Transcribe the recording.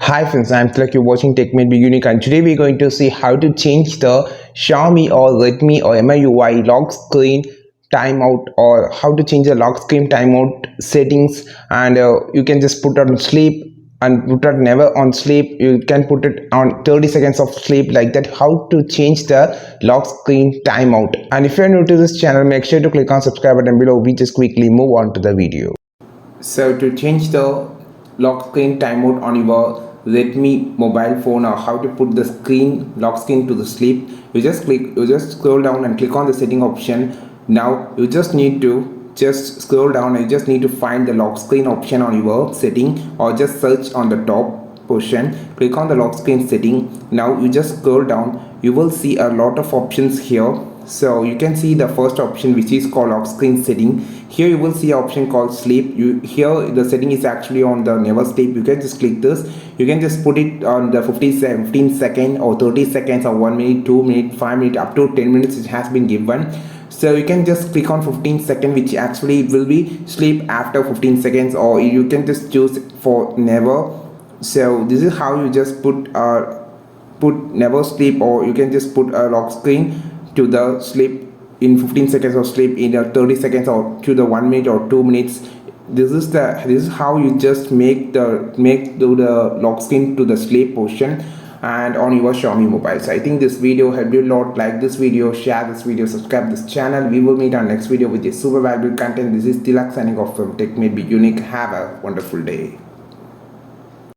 Hi friends, I'm Tilak. You're watching Tech Be Unique, and today we're going to see how to change the Xiaomi or Redmi or MIUI lock screen timeout, or how to change the lock screen timeout settings. And you can just put it on sleep and put it never on sleep. You can put it on 30 seconds of sleep, like that. How to change the lock screen timeout. And if you're new to this channel, make sure to click on subscribe button below. We just quickly move on to the video. So to change the lock screen timeout on your Redmi mobile phone, or how to put the lock screen to the sleep, you just scroll down and click on the setting option. Now you just need to just scroll down and you just need to find the lock screen option on your setting, or just search on the top portion, click on the lock screen setting. Now you just scroll down, you will see a lot of options here. So you can see the first option, which is called lock screen setting. Here you will see an option called sleep. Here the setting is actually on the never sleep. You can just click this. You can just put it on the 15 second or 30 seconds or 1 minute, 2 minute, 5 minute, up to 10 minutes it has been given. So you can just click on 15 seconds, which actually will be sleep after 15 seconds, or you can just choose for never. So this is how you just put never sleep, or you can just put a lock screen to the sleep in 15 seconds, or sleep in 30 seconds, or to the 1 minute or 2 minutes. This is how you just make the lock screen to the sleep portion and on your Xiaomi mobile. So I think this video helped you a lot. Like this video, share this video, subscribe this channel. We will meet on next video with a super valuable content. This is Tilak signing off from Tech Be Unique. Have a wonderful day.